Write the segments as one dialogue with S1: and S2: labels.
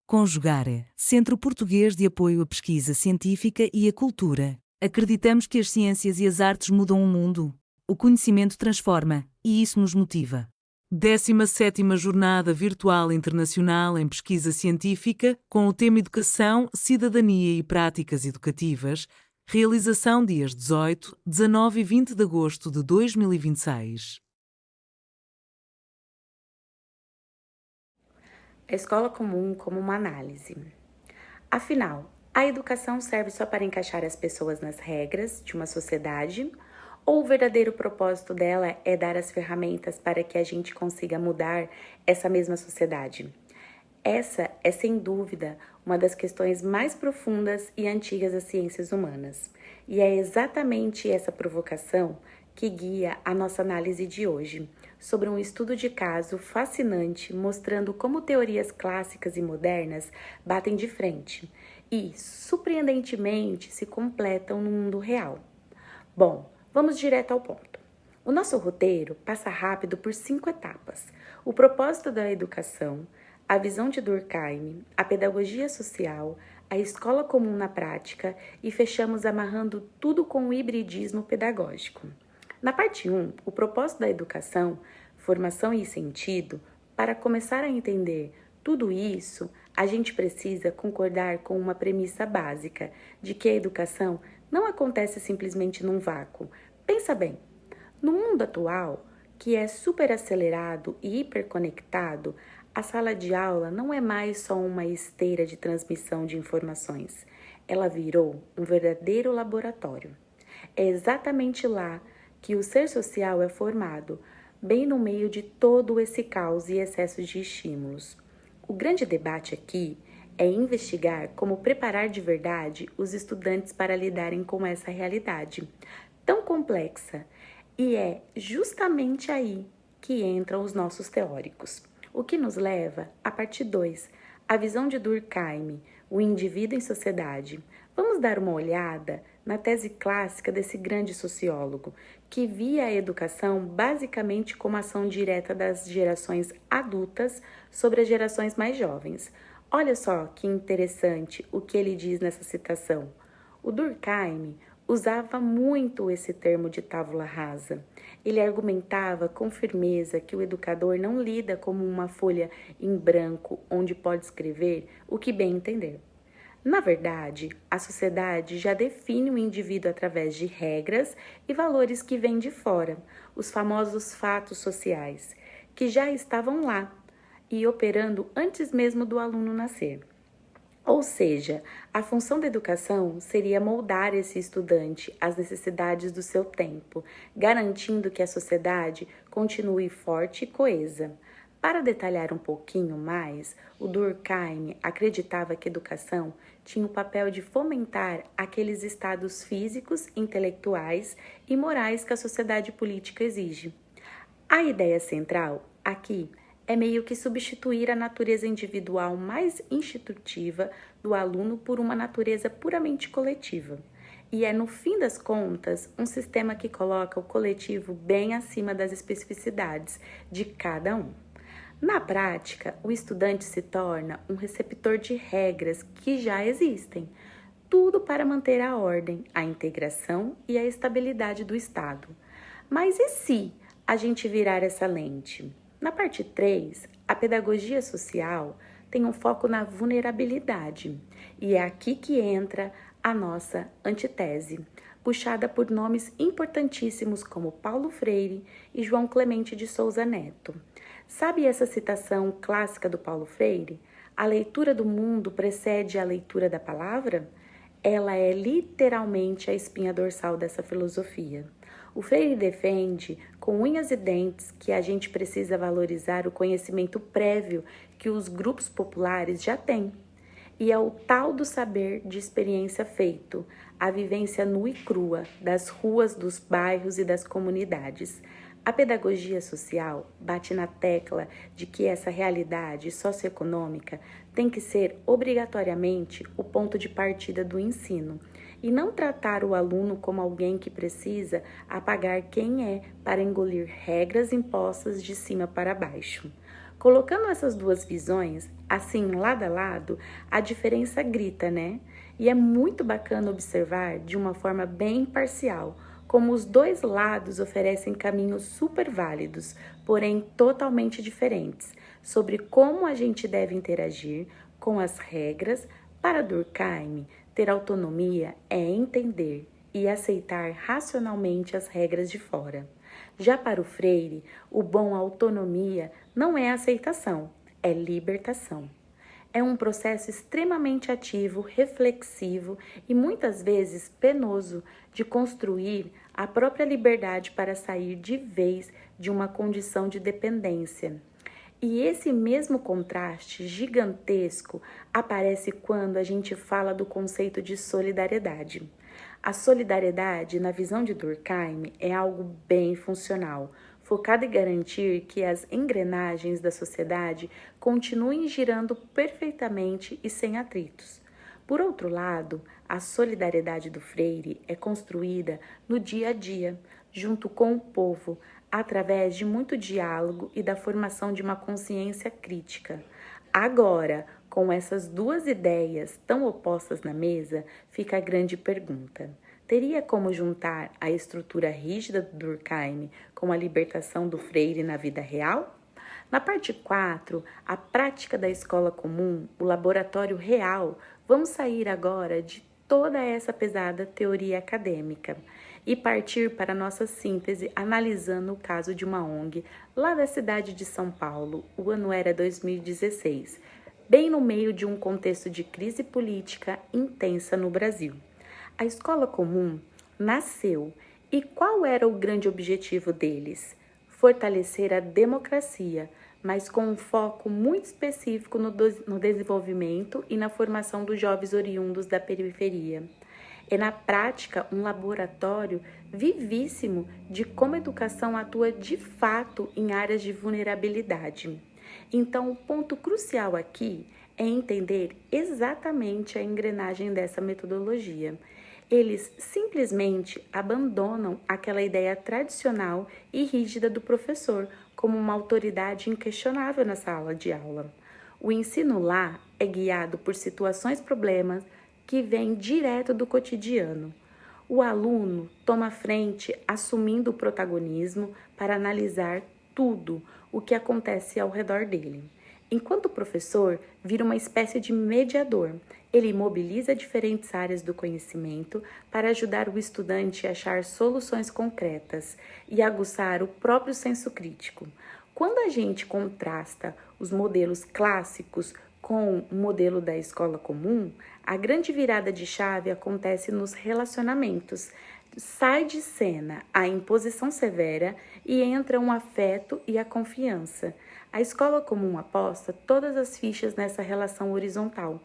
S1: Conjugare, Centro Português de Apoio à Pesquisa Científica e à Cultura. Acreditamos que as ciências e as artes mudam o mundo. O conhecimento transforma, e isso nos motiva. 17ª Jornada Virtual Internacional em Pesquisa Científica, com o tema Educação, Cidadania e Práticas Educativas, realização dias 18, 19 e 20 de agosto de 2026.
S2: A escola comum como uma análise. Afinal, a educação serve só para encaixar as pessoas nas regras de uma sociedade? Ou o verdadeiro propósito dela é dar as ferramentas para que a gente consiga mudar essa mesma sociedade? Essa é, sem dúvida, uma das questões mais profundas e antigas das ciências humanas. E é exatamente essa provocação que guia a nossa análise de hoje, sobre um estudo de caso fascinante mostrando como teorias clássicas e modernas batem de frente e, surpreendentemente, se completam no mundo real. Bom, vamos direto ao ponto. O nosso roteiro passa rápido por 5 etapas: o propósito da educação, a visão de Durkheim, a pedagogia social, a escola comum na prática e fechamos amarrando tudo com o hibridismo pedagógico. Na parte 1, o propósito da educação, formação e sentido, para começar a entender tudo isso, a gente precisa concordar com uma premissa básica de que a educação não acontece simplesmente num vácuo. Pensa bem, no mundo atual, que é super acelerado e hiperconectado, a sala de aula não é mais só uma esteira de transmissão de informações. Ela virou um verdadeiro laboratório. É exatamente lá que o ser social é formado, bem no meio de todo esse caos e excesso de estímulos. O grande debate aqui é investigar como preparar de verdade os estudantes para lidarem com essa realidade tão complexa, e é justamente aí que entram os nossos teóricos. O que nos leva à parte 2, a visão de Durkheim, o indivíduo em sociedade. Vamos dar uma olhada na tese clássica desse grande sociólogo, que via a educação basicamente como ação direta das gerações adultas sobre as gerações mais jovens. Olha só que interessante o que ele diz nessa citação. O Durkheim usava muito esse termo de tábula rasa. Ele argumentava com firmeza que o educador não lida como uma folha em branco onde pode escrever o que bem entender. Na verdade, a sociedade já define o indivíduo através de regras e valores que vêm de fora, os famosos fatos sociais, que já estavam lá e operando antes mesmo do aluno nascer. Ou seja, a função da educação seria moldar esse estudante às necessidades do seu tempo, garantindo que a sociedade continue forte e coesa. Para detalhar um pouquinho mais, o Durkheim acreditava que a educação tinha o papel de fomentar aqueles estados físicos, intelectuais e morais que a sociedade política exige. A ideia central, aqui, é meio que substituir a natureza individual mais institutiva do aluno por uma natureza puramente coletiva. E é, no fim das contas, um sistema que coloca o coletivo bem acima das especificidades de cada um. Na prática, o estudante se torna um receptor de regras que já existem, tudo para manter a ordem, a integração e a estabilidade do Estado. Mas e se a gente virar essa lente? Na parte 3, a pedagogia social tem um foco na vulnerabilidade, e é aqui que entra a nossa antitese, puxada por nomes importantíssimos como Paulo Freire e João Clemente de Souza Neto. Sabe essa citação clássica do Paulo Freire? A leitura do mundo precede a leitura da palavra? Ela é literalmente a espinha dorsal dessa filosofia. O Freire defende, com unhas e dentes, que a gente precisa valorizar o conhecimento prévio que os grupos populares já têm. E é o tal do saber de experiência feito, a vivência nua e crua das ruas, dos bairros e das comunidades. A pedagogia social bate na tecla de que essa realidade socioeconômica tem que ser obrigatoriamente o ponto de partida do ensino, e não tratar o aluno como alguém que precisa apagar quem é para engolir regras impostas de cima para baixo. Colocando essas duas visões, assim, lado a lado, a diferença grita, né? E é muito bacana observar de uma forma bem imparcial como os dois lados oferecem caminhos super válidos, porém totalmente diferentes, sobre como a gente deve interagir com as regras. Para Durkheim, ter autonomia é entender e aceitar racionalmente as regras de fora. Já para o Freire, o bom autonomia não é aceitação, é libertação. É um processo extremamente ativo, reflexivo e muitas vezes penoso de construir a própria liberdade para sair de vez de uma condição de dependência. E esse mesmo contraste gigantesco aparece quando a gente fala do conceito de solidariedade. A solidariedade, na visão de Durkheim, é algo bem funcional, focado em garantir que as engrenagens da sociedade continuem girando perfeitamente e sem atritos. Por outro lado, a solidariedade do Freire é construída no dia a dia, junto com o povo, através de muito diálogo e da formação de uma consciência crítica. Agora, com essas duas ideias tão opostas na mesa, fica a grande pergunta: teria como juntar a estrutura rígida do Durkheim com a libertação do Freire na vida real? Na parte 4, a prática da escola comum, o laboratório real, vamos sair agora de toda essa pesada teoria acadêmica e partir para a nossa síntese analisando o caso de uma ONG lá da cidade de São Paulo. O ano era 2016, bem no meio de um contexto de crise política intensa no Brasil. A escola comum nasceu e qual era o grande objetivo deles? Fortalecer a democracia, mas com um foco muito específico no desenvolvimento e na formação dos jovens oriundos da periferia. É na prática um laboratório vivíssimo de como a educação atua de fato em áreas de vulnerabilidade. Então, o ponto crucial aqui é entender exatamente a engrenagem dessa metodologia. Eles simplesmente abandonam aquela ideia tradicional e rígida do professor como uma autoridade inquestionável na sala de aula. O ensino lá é guiado por situações, problemas que vêm direto do cotidiano. O aluno toma frente, assumindo o protagonismo para analisar tudo o que acontece ao redor dele. Enquanto o professor vira uma espécie de mediador, ele mobiliza diferentes áreas do conhecimento para ajudar o estudante a achar soluções concretas e aguçar o próprio senso crítico. Quando a gente contrasta os modelos clássicos com o modelo da escola comum, a grande virada de chave acontece nos relacionamentos. Sai de cena a imposição severa e entra um afeto e a confiança. A escola comum aposta todas as fichas nessa relação horizontal.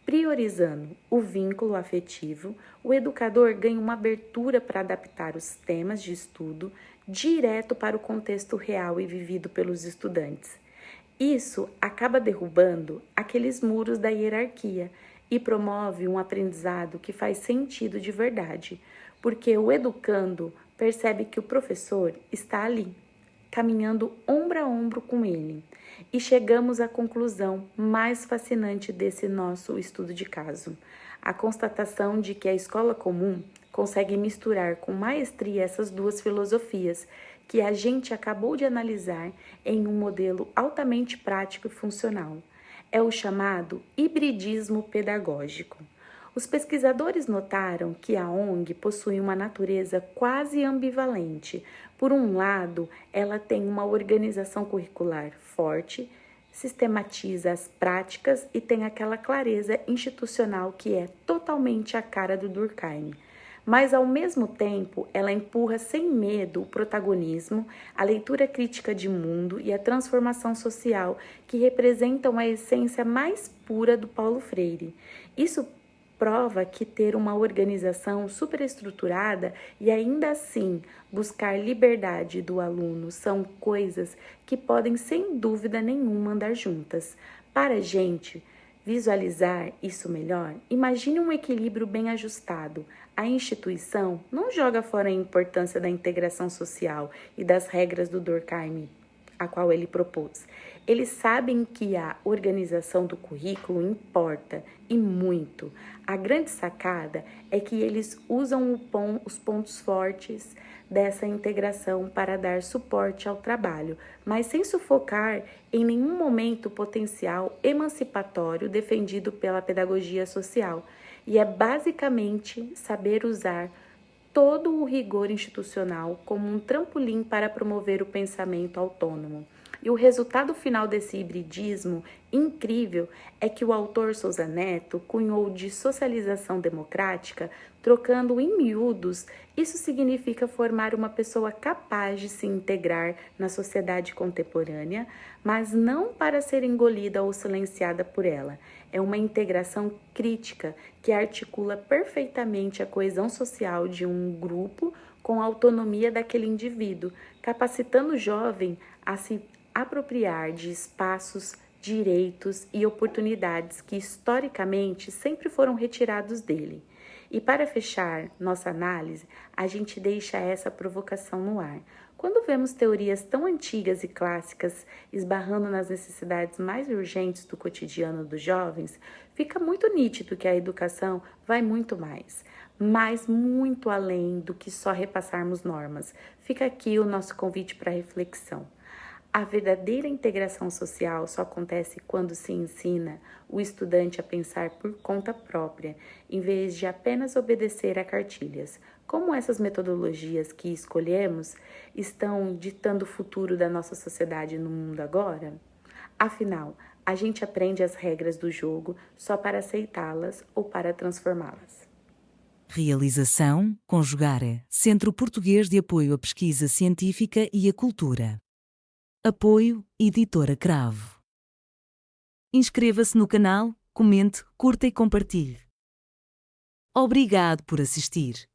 S2: Priorizando o vínculo afetivo, o educador ganha uma abertura para adaptar os temas de estudo direto para o contexto real e vivido pelos estudantes. Isso acaba derrubando aqueles muros da hierarquia e promove um aprendizado que faz sentido de verdade, porque o educando percebe que o professor está ali, caminhando ombro a ombro com ele. E chegamos à conclusão mais fascinante desse nosso estudo de caso: a constatação de que a escola comum consegue misturar com maestria essas duas filosofias que a gente acabou de analisar em um modelo altamente prático e funcional. É o chamado hibridismo pedagógico. Os pesquisadores notaram que a ONG possui uma natureza quase ambivalente. Por um lado, ela tem uma organização curricular forte, sistematiza as práticas e tem aquela clareza institucional que é totalmente a cara do Durkheim. Mas, ao mesmo tempo, ela empurra sem medo o protagonismo, a leitura crítica de mundo e a transformação social que representam a essência mais pura do Paulo Freire. Isso prova que ter uma organização superestruturada e ainda assim buscar liberdade do aluno são coisas que podem sem dúvida nenhuma andar juntas. Para a gente visualizar isso melhor, imagine um equilíbrio bem ajustado. A instituição não joga fora a importância da integração social e das regras do Durkheim, a qual ele propôs. Eles sabem que a organização do currículo importa e muito. A grande sacada é que eles usam os pontos fortes dessa integração para dar suporte ao trabalho, mas sem sufocar em nenhum momento o potencial emancipatório defendido pela pedagogia social. E é basicamente saber usar todo o rigor institucional como um trampolim para promover o pensamento autônomo. E o resultado final desse hibridismo incrível é que o autor Souza Neto cunhou de socialização democrática, trocando em miúdos, isso significa formar uma pessoa capaz de se integrar na sociedade contemporânea, mas não para ser engolida ou silenciada por ela. É uma integração crítica que articula perfeitamente a coesão social de um grupo com a autonomia daquele indivíduo, capacitando o jovem a se apropriar de espaços, direitos e oportunidades que historicamente sempre foram retirados dele. E para fechar nossa análise, a gente deixa essa provocação no ar. Quando vemos teorias tão antigas e clássicas esbarrando nas necessidades mais urgentes do cotidiano dos jovens, fica muito nítido que a educação vai muito mais, mas muito além do que só repassarmos normas. Fica aqui o nosso convite para reflexão. A verdadeira integração social só acontece quando se ensina o estudante a pensar por conta própria, em vez de apenas obedecer a cartilhas. Como essas metodologias que escolhemos estão ditando o futuro da nossa sociedade no mundo agora? Afinal, a gente aprende as regras do jogo só para aceitá-las ou para transformá-las.
S1: Realização, Conjugare, Centro Português de Apoio à Pesquisa Científica e à Cultura. Apoio, Editora Cravo. Inscreva-se no canal, comente, curta e compartilhe. Obrigado por assistir.